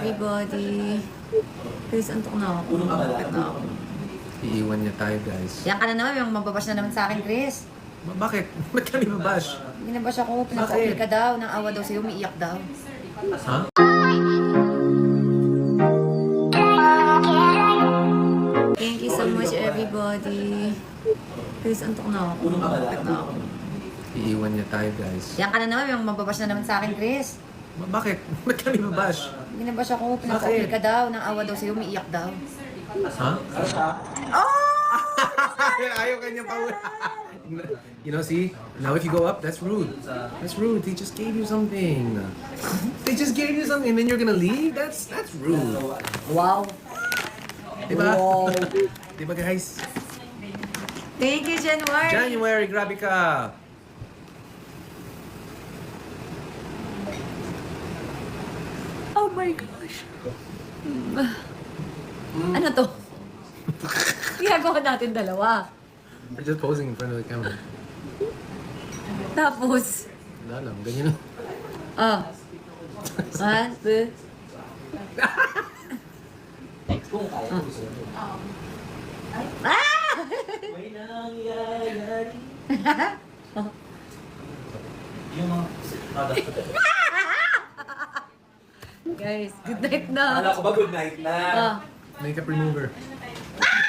everybody. Please, antok na ako. Bakit na ako? Iiwan niya tayo, guys. Yan ka na naman, yung mababash na naman sa akin, Chris. Bakit? Ba't kami mabash? Binabash ako, pinaka-okay ka daw, nang awa daw sa'yo, umiiyak daw. Ha? Thank you so much, everybody. Please, antok na ako. Bakit na ako? Iiwan niya tayo, guys. Yan ka na naman, yung mababash na naman sa akin, Chris. Bakit? Ba't kami mabash? Binabash ako, pinaka-okay ka daw, nang awa daw sa'yo, umiiyak daw. Ha? Oh! Ayaw kanya pa. You know, see? Now if you go up, that's rude. That's rude. They just gave you something. They just gave you something and then you're gonna leave? That's rude. Wow. Diba? Wow. Diba, guys? Thank you, January. January, grabe ka. Oh my gosh. Ano to? Ginagawa natin dalawa. We're just posing in front of the camera. Tapos, Wala lang, ganyan lang. ah. One, two. Ah! May nangyayari. Yung mga product. Guys, good night na. Akala ko ba good night na? Ah. Makeup remover. Ah!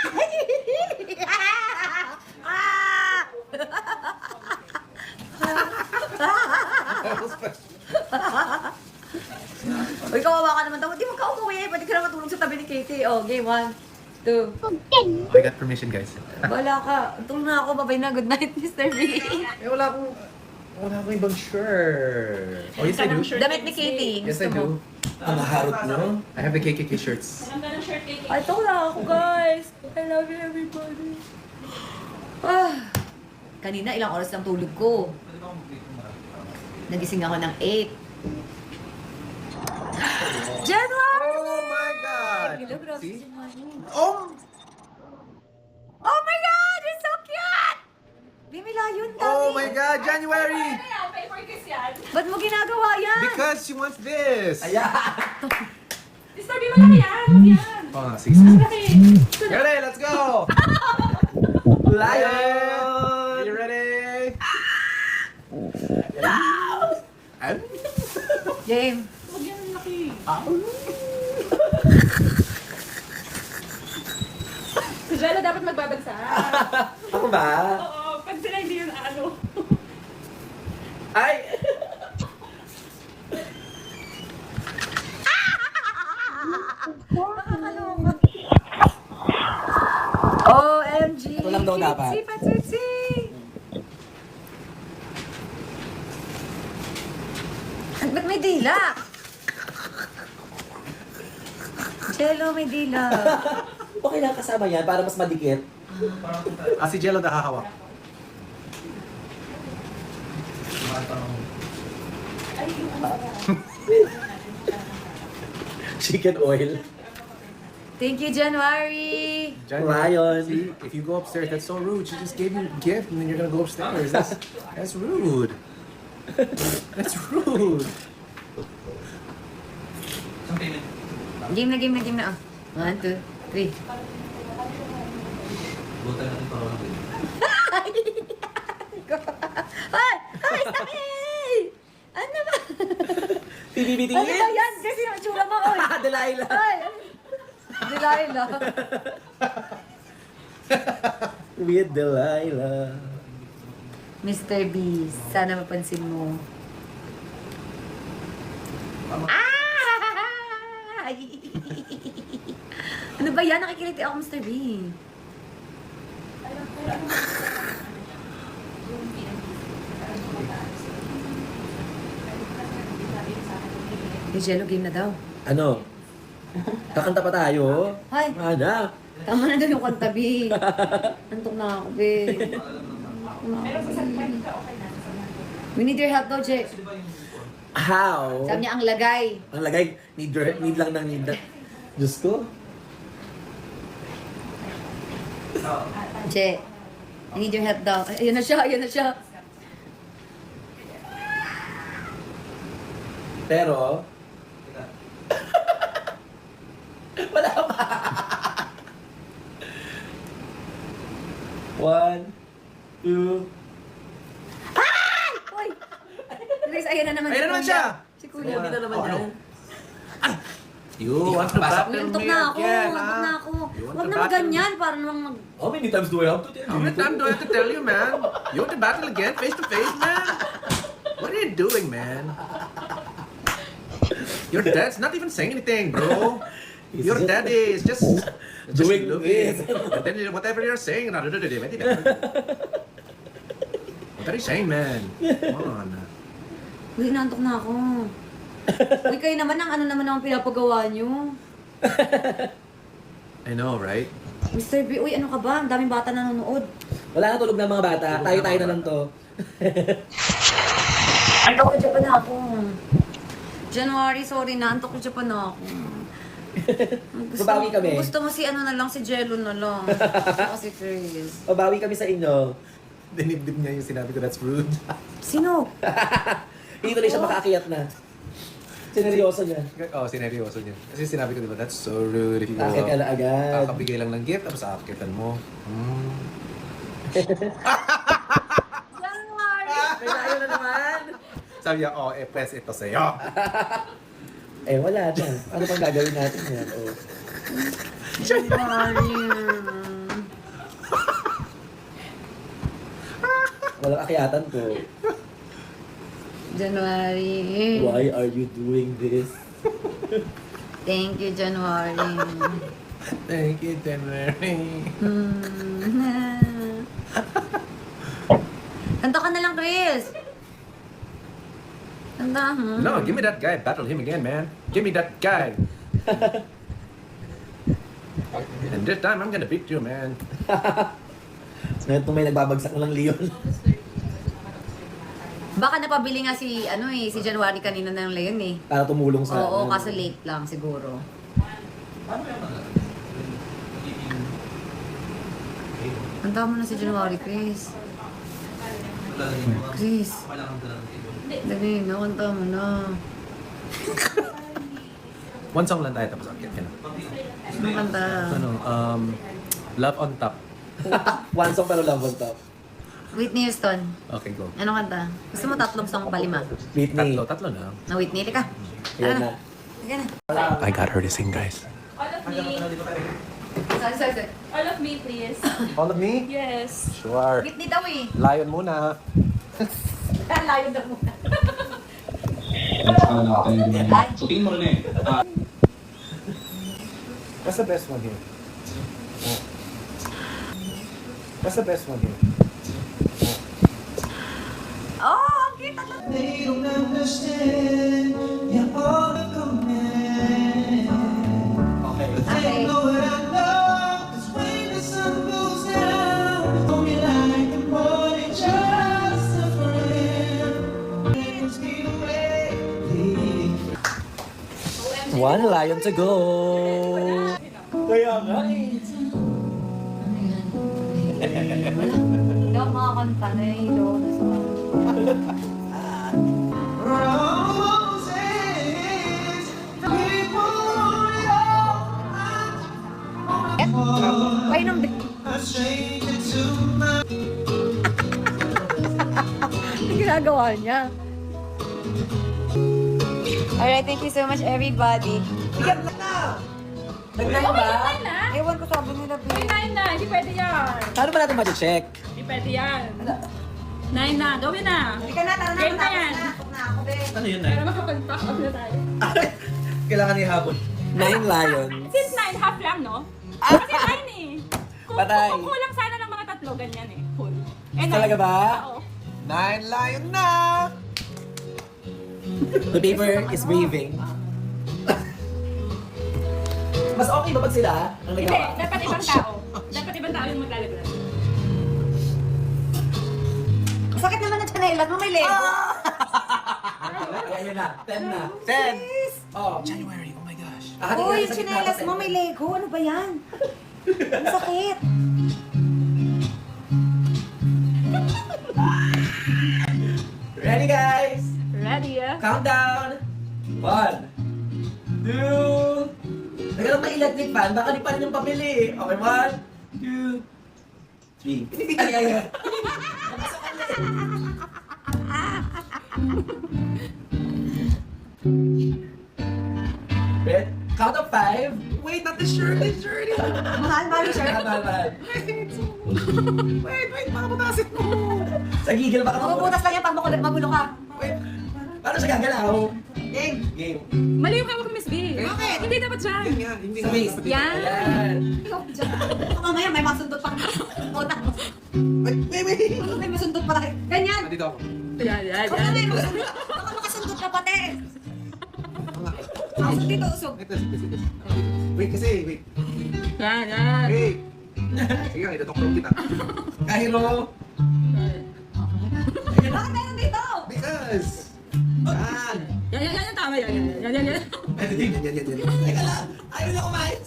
Uy, kawawa ka naman daw. Di mo ka umuwi. Pwede ka na matulog sa tabi ni Katie. Oh, game 1, 2. I got permission, guys. Wala ka. Tulog na ako. Babay na. Good night, Mr. B. Wala akong ibang shirt. Oh, yes, I do. Damit ni Katie. Yes, I Gusto mo? do. Ang harot nyo? I have the KKK shirts. Ay, ito na ako, guys. I love you, everybody. Ah. Kanina, ilang oras lang tulog ko. Nagising ako ng 8. January! Oh my God! Hello, grabe See? si January. Oh! Oh my God! You're so cute! Bimila yun, Tami. Oh my God! January! Ba't mo ginagawa yan? Because she wants this! Ayan! Disturb mo lang yan! Yan! Oh, sige, sige. Okay. Ready? Let's go! Lion! You ready? Game. Huwag yan ang laki. Si Jella dapat magbabagsak. Ako ba? Oo, pag sila hindi yun ano. Ay! Nakakaloka. OMG! Ito lang daw dapat. Patsy, patsy! Ba't may dila? Jello, may dila. Okay lang kasama yan para mas madikit. Si Jello nakahawak. Chicken oil. Thank you, January! Lion. See, if you go upstairs, that's so rude. She just gave you a gift and then you're gonna go upstairs. That's rude. That's rude. Game na, game na, game na. 1, 2, 3. Buta natin para Ay! Ay, sakit! Ano ba? Bibibiti Ano ba yan? Kasi yung itsura mo, oy! Delilah. Ay! Delilah. With Delilah. Mr. B, sana mapansin mo. Ah! Ano ba yan? Nakikiliti ako, Mr. B. Hey, Jello, game na daw. Ano? Kakanta pa tayo? Ay. Ana? Tama na daw yung kanta, B. Antok na ako, B. We need your help daw, Jay. How? Sabi niya, ang lagay. Ang lagay, need lang ng need. Diyos ko. Jay, I need your help daw. Ay, ayun na siya, ayun na siya. Pero, One, two. Uy! Grace, ayan na naman Ayan na naman siya! Si Kuya. Hindi na naman Oh, no. yan. You want to battle Uy, antok me na ako. again, Antok ha? na ako. You want Huwag to naman battle me? ganyan. Para namang mag... How many times do I have to tell How you? many times do I have to tell you, man? You want to battle again, face to face, man? What are you doing, man? Your dad's not even saying anything, bro. He's Your just- daddy is just Doing looking. this. And then whatever you're saying, what are you saying, man? Come on. Uy, naantok na ako. Uy, kayo naman ang ano naman ang pinapagawa nyo. I know, right? Mr. B, uy, ano ka ba? Ang daming bata nanonood. Wala na tulog na mga bata. Tayo-tayo na lang to. Antok ko dyan na ako. January, sorry na. Antok ko dyan na ako. Babawi kami. Gusto mo si ano na lang, si Jello na lang. Gusto ko si Chris. Babawi kami sa inyo. Dinibdib niya yung sinabi ko, that's rude. Sino? Hindi tuloy siya makakiyat na. Sineryoso niya. Oh, sineryoso niya. Kasi sinabi ko, di ba, that's so rude if you go Akit ka na up. agad. Kakabigay lang ng gift, tapos aakitan mo. January! May tayo na naman. Sabi niya, oh, pues ito sa'yo. Eh, wala na. Ano pang gagawin natin yan? Oh. January! Walang akyatan ko. January. Why are you doing this? Thank you, January. Thank you, January. Kanta ka na lang, Chris. Kanta mo. No, give me that guy. Battle him again, man. Give me that guy. And this time, I'm gonna beat you, man. Ngayon itong may nagbabagsak ng Leon. Baka napabili nga si, ano eh, si January kanina ng Leon eh. Para tumulong sa... Oo, kaso late lang siguro. Kanta mo na si January, Chris. Chris. Dali na, kanta mo na. One song lang tayo, tapos akit ka na. Ano kanta? Ano, Love on Top. One song pero love on top. Whitney Houston. Okay, go. Ano kanta? Gusto mo tatlong song pa lima? Whitney. Tatlo na. Na Whitney, lika. Yan na. Lika na. I got her to sing, guys. All of me. Sorry. All of me, please. All of me? Yes. Sure. Whitney daw eh. Lion muna. Layo daw muna. Ay. So, tingin mo rin eh. What's the best one here? What's the best one here? Oh, okay, tatlo. Okay. One lion to go. Kaya nga eh. Hindi ako makakanta na yung ilo na sa... Painom din. Ano ginagawa niya? Alright, thank you so much everybody. Nag-9 ba? Nine na? Ewan ko sabi nila, Ay, babe. nine na. Hindi pwede yan. Paano ba natin ma-check? Hindi pwede yan. Nine na. Gawin na. Hindi ka na, tara na. Game na yan. Tapos na ako, babe. Ano yun Pero makapag-pack up na tayo. Kailangan ni hapon. 9 lions. Since nine, half lang, no? Kasi nine eh. Patay. Kung kulang sana ng mga tatlo, ganyan eh. Full. Eh, nine. Talaga ba? Oo. 9 lion na! The paper is waving. Mas okay ba pag sila ang Hindi, nagawa? dapat ibang tao. Dapat ibang tao yung maglalaglag. Sakit naman ang chanelas mo, may lego. Ayan na. 10 na. 10! Oh. January, oh my gosh. Uy, chanelas mo, may lego. Ano ba yan? Ang sakit. Ready guys? Ready, ah? Countdown. 1, 2, Pero may electric fan, baka di pa rin yung pamili. Okay, 1, 2, 3. Ay. Red, count of 5. Wait, not the shirt, the shirt. Mahal yung shirt. Mahal. Wait, baka matasin mo. Sa gigil baka Mabubutas lang yan pag magulo ka. Wait, paano siya gagalaw? Game. Game. Mali yung hawak ni Miss B. Bakit? Hindi dapat siya. Yan nga, hindi Sa nga. waist. Yan. Ayan. Ikaw, dyan. Mamaya may masundot pa. Utak. Wait. May masundot pa tayo. Ganyan. Dito ako. Yan, yan, Huwag na may masundot. Baka makasundot ka pati. Usog dito, usog. Ito. Wait, wait. Yan, yan. Wait. Sige nga, ito-doktor kita. Kahiro. Bakit meron dito? Because. Yan, yan, yan, tama yan. Yan. Teka lang. Ayaw na kumain.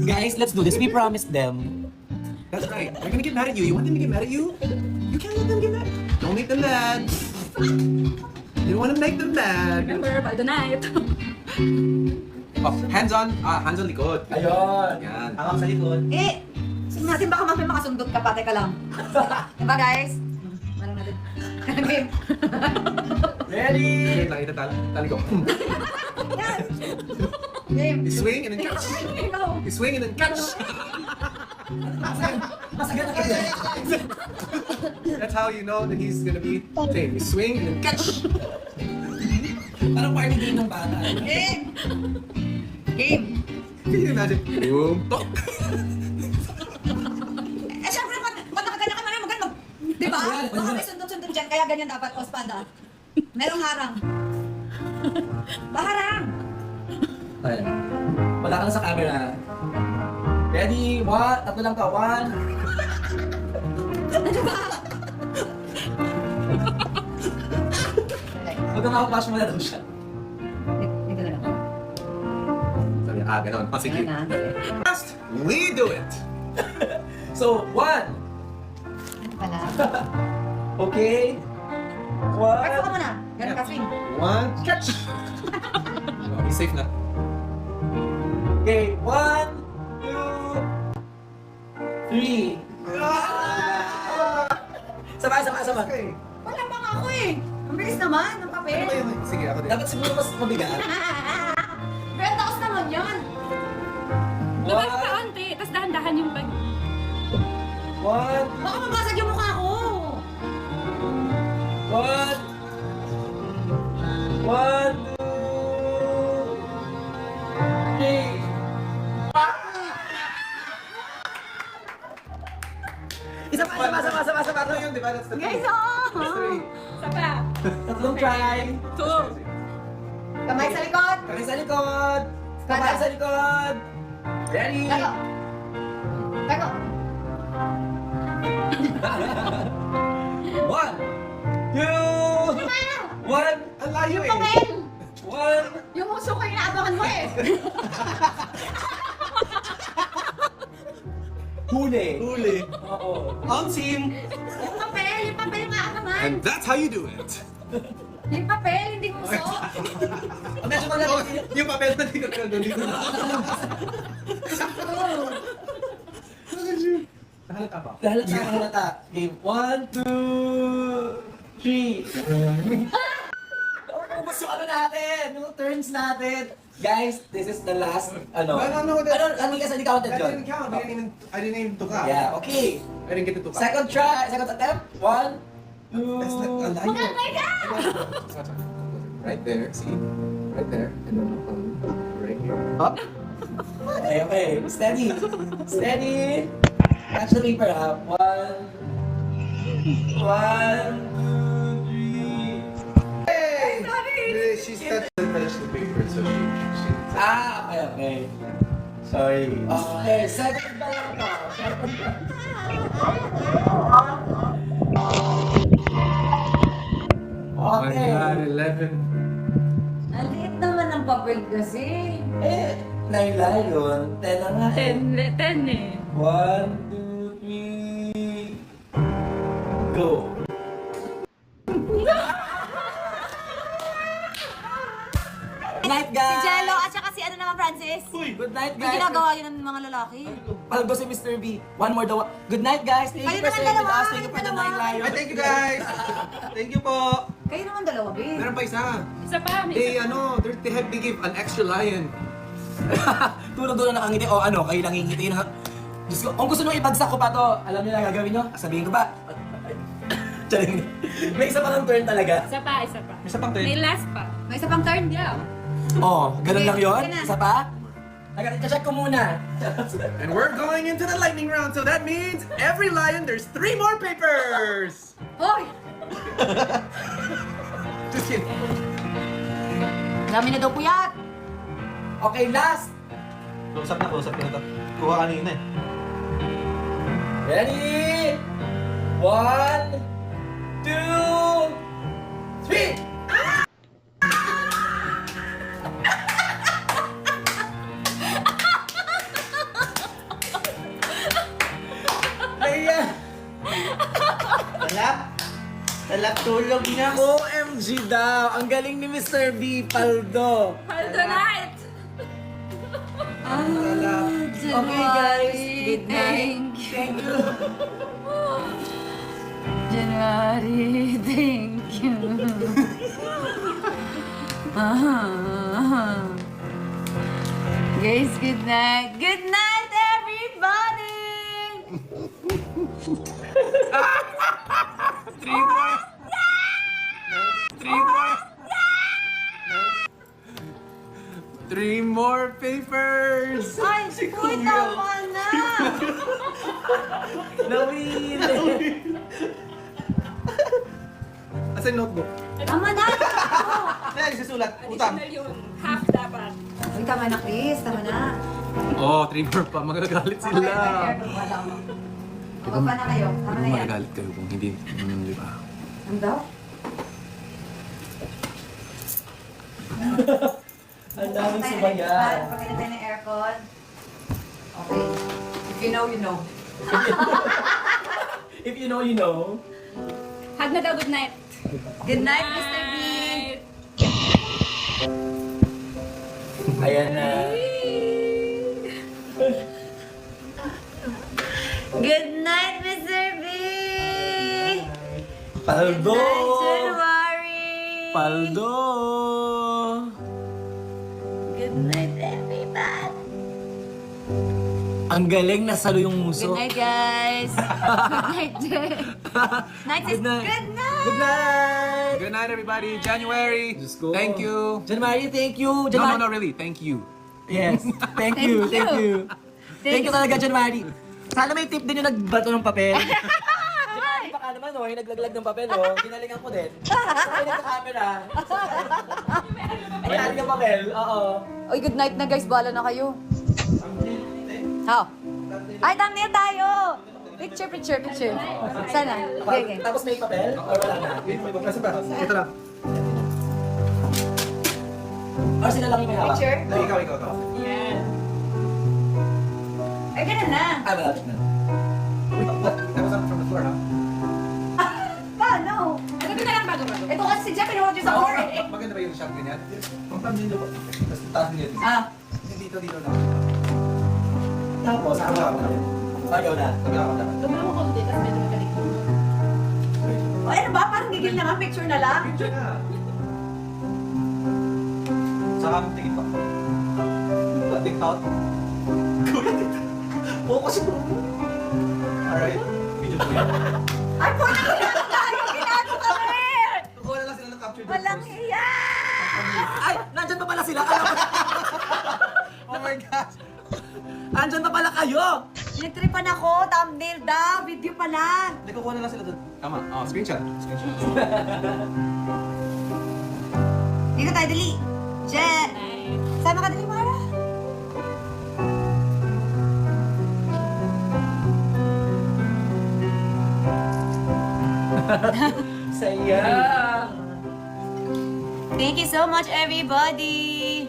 Guys, let's do this. We promised them. That's right. They're gonna get mad at you. You want them to get mad at you? You can't let them get mad. Don't make them mad. You don't want to make them mad. Remember, by the night. Oh, hands on likod. Ayun. Yan. Hawak sa likod. Eh, sige natin baka mamaya makasundot ka pa. Teka lang. Diba guys? Marang natin. Game. Ready? Wait lang, tali ko. Yan. Game. You swing and then catch. Go. You swing and then catch. Masagal na kayo. That's how you know that he's gonna be tame. You swing and then catch. Parang party game ng bata. Game. Game. Can you imagine? Boom. Tok. Eh, syempre, pag nakaganyan ka naman, maganda. Diba? Baka may sundot-sundot dyan, kaya ganyan dapat, o espada. Merong harang. Baharang. Ayun. Wala ka na sa camera. Ready? What? Tatlo lang to. 1. Huwag kang makapash mo na daw siya. Ito na lang. Sabi, ganon. Oh, sige. Ayan na. First, we do it. So, 1. Ano pala? Okay. Pagso ka 1. muna. Ganun ka, swing. One, catch. Oh, he's safe na. Okay. 1, 2, 3. Sama. Okay. Wala pa nga ako eh. Ang bilis naman, ng papel. Ano ba yun? Sige, ako din. Dapat siguro mas mabigat. Pero taos naman yan. Lumaki ka onti, tapos dahan-dahan yung pag... 1, Baka mabasag yung mukha ko. 1, 2, 3. Isa pa. Ano yun, di ba? That's the Guys, thing. oh! That's three. Isa pa. Tatlong try. 2. Kamay sa likod. Kamay sa likod. Kamay sa likod. Ready? Lago. Lago. 1, 2, 1. Ang layo eh. Papel! 1. Yung uso ko inaabangan mo eh. Huli. Oo. On scene. Yung papel yung aabangan. And that's how you do it. Yung papel, hindi uso. Medyo malalaki. Yung papel na dito na. Nahalata pa. Halata. Game 1, 2, 3. Ubus yung ano natin, yung turns natin. Guys, this is the last, ano. No, Ano kasi hindi counted That yun? didn't count. I didn't even tuka. Yeah, okay. I didn't get to tuka. Second attempt. 1, 2. That's not a lie. Oh my God! Right there, see? Right there. And then right here. Up. Okay. Steady. Catch the paper up. 1, 2, 3. Hey! Sorry. She's touched the paper, so she Okay. Sorry. Okay, second ba lang to? Oh my Okay. God, 11. Ang liit naman ng papel kasi. Naila yun. 10 na nga eh. 10 eh. 1, 2, 3. Go. Night, guys! Jello at saka si ano naman, Francis. Good night, May guys. ginagawa yun ng mga lalaki. Palgo si Mr. B. One more daw. Good night, guys. Thank you Kayo for naman staying with dalawa, us. Thank you for the kayo night dalawa. live. Ay, thank you guys! Thank you po! Kayo naman dalawa, babe. Meron pa isa. Isa pa, may They, isa pa. they give an extra lion. Tulog doon na nakangiti. O ano, kayo nangingiti na. Diyos ko, kung gusto nyo ibagsak ko pa to, alam niyo na gagawin nyo? Sabihin ko ba? Charing. May isa pa ng turn talaga. Isa pa, isa pa. Isa pang May last pa. May isa pang turn? Yeah. Oh, ganun Okay, lang yun? okay na. Isa pa? Check ko muna. And we're going into the lightning round, so that means every lion, there's 3 more papers! Hoy! Just kidding. Dami na daw puyat. Okay, last. Close up na to. Kuha kanina eh. Ready? 1, 2, 3! Ayan! Talap tulog niya. OMG daw! Ang galing ni Mr. B. Paldo! Hold the night! Okay, guys. Good night. Thank you. January, thank you. Guys, good night. Good night, everybody! 3 more! 3 more! 3 more papers! Ay, uy, tama na! Nawin! Asa yung notebook? Tama na! Kaya susulat. Utang. Additional yung half dapat. Uy, tama na, Chris. Tama na. Oh, 3 more pa. Magagalit sila. Huwag pa na kayo. Tama na yan. Magagalit kayo kung hindi, di ba? Ano daw? Ang daming subayan. Pagkita tayo ng aircon. Okay. If you know, you know. If you know, you know. Hug na daw, good night. Good night, Mr. B. Night. Ayan na. Good night, Mr. B. Paldo! Good night, January. Paldo! Good night, everybody. Ang galing, nasalo yung muso. Good night, guys. Good night, Jen. Night, sis. Good night. Good night. Good night! Good night, everybody. January. go. Thank you. January, thank you. No, really. Thank you. Yes. Thank you. Thank Thank you. you. Thank you talaga, January. Sana may tip din yung nagbato ng papel. January, baka naman, oh, yung naglaglag ng papel, oh. Ginalingan ko din. Sabay nagka-camera. May ng papel, oo. Oy, good night na, guys. Bala na kayo. How? Ay, thumbnail tayo. Picture. Sana. Okay. Tapos may papel? Or wala na? Ito lang. Or sila lang yung may hawak? Picture? Ikaw. Yeah. Ay, ganun na. Ah, malapit na. That was up from the floor, huh? Paano? Ano na lang bago? Ito kasi si Jeff, pinuha sa core eh. Maganda ba yung shot ganyan? Ang pamilyo ko. Tapos taas niya. Ah, Dito na. Tapos, ayaw na. Sabi ako dapat. Tumulong ko konti, tapos medyo magaling. o ano ba? Parang gigil naman, picture na lang. Picture na. Saka mong tingin pa. TikTok. Focus mo. Alright. Video po yan. Ay, po na ginagawa tayo! Ginagawa kami! Kukuha na lang sila ng capture. Walang hiya! Ay, nandyan pa pala sila. Alam mo. Oh my gosh. Andyan pa pala kayo. Nagtripan ako, thumbnail daw, video pa lang. Hindi, kukuha na lang sila doon. Tama. Oh, screenshot. Dito tayo, dali. Jet! Night. Sama ka, dali, Mara. Saya. Thank you so much, everybody.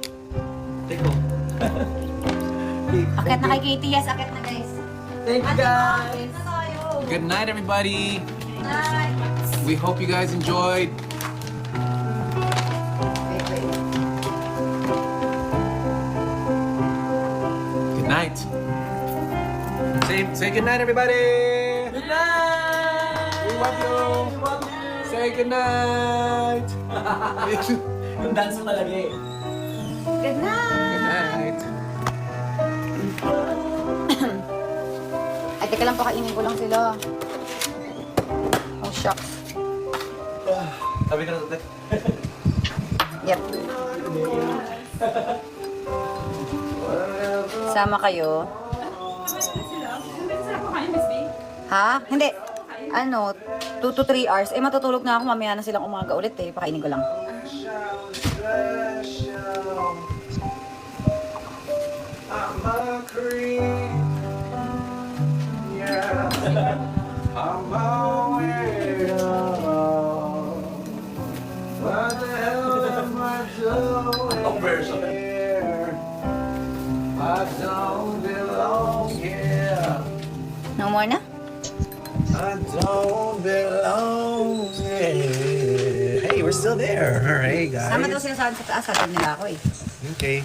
Take ko. Akit na kay Katie, yes, akit na, guys. Thank you, guys. Na tayo. Good night, everybody. Night. We hope you guys enjoyed. Wait. Say good night, everybody. Good night! We love you. Say good night. Yung dance mo talaga eh. Good night! Good night. Ay, teka lang, pakainin ko lang sila. Oh, shucks. Sabi ka na ito. Yep. Sama kayo. Sarap ko kayo, Miss B. Ha? Hindi. Ano, 2 to 3 hours. Eh, matutulog na ako. Mamaya na silang umaga ulit eh. Pakainin ko lang. I'm a creep. Yeah. I'm a weirdo. What the hell am I doing here? I don't belong here. No more na? I don't belong here. Hey, we're still there. All right, Sama daw guys. sila sa taas. Sabi nila ako eh. Okay.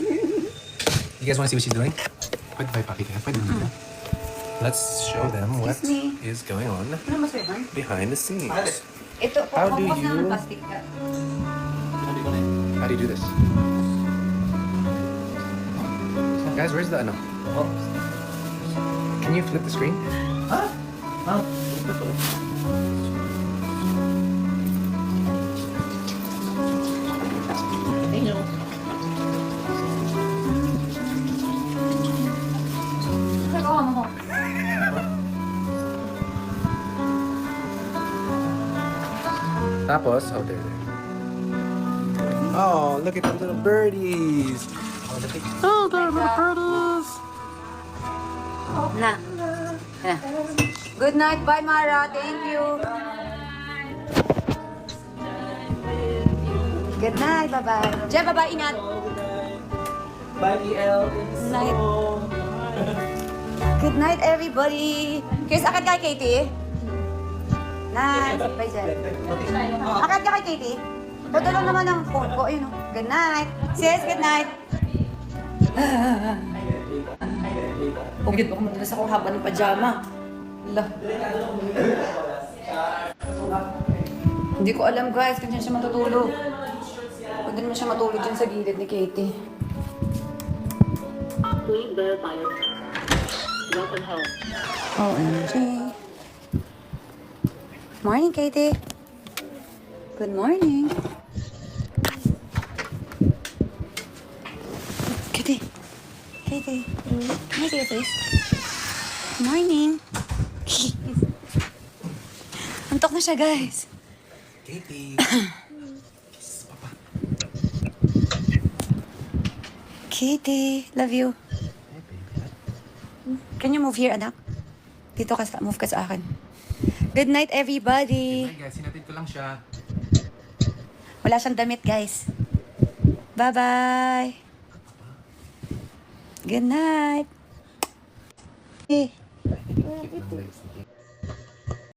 You guys want to see what she's doing? Pwede ba ipakita? Pwede ba? Let's show them what Excuse me. is going on Ano mas favorite? behind the scenes. Ito, How do pagkakos na ng you- plastic ka. How do you do this? Guys, where's the ano? Can you flip the screen? Nagawa mo. Tapos, oh, there. Oh, look at the little birdies. Oh, the little birdies. Na. Na. Good night. Bye, Mara. Thank you. Good night. Bye-bye. Jen, bye-bye. Ingat. Bye, EL. Night. Good night, everybody. Kiss, akad ka kay Katie? Night. Bye, Jen. Akad ka kay Katie? Padala naman ang phone ko. Ayun, oh. Good night. Sis, good night. Pugid ako madalas ako haba ng pajama. Ala. Hindi ko alam guys kung saan siya matutulog. Pwede naman siya matulog dyan sa gilid ni Katie. Please verify your welcome home. OMG. Morning, Katie. Good morning. Katie. Katie. Can I see your face? Morning. Antok na siya, guys. Katie. Katie, love you. Can you move here, anak? Dito ka sa, move ka sa akin. Good night, everybody. Hi guys, sinatid ko lang siya. Wala siyang damit, guys. Bye-bye. Good night. Eh.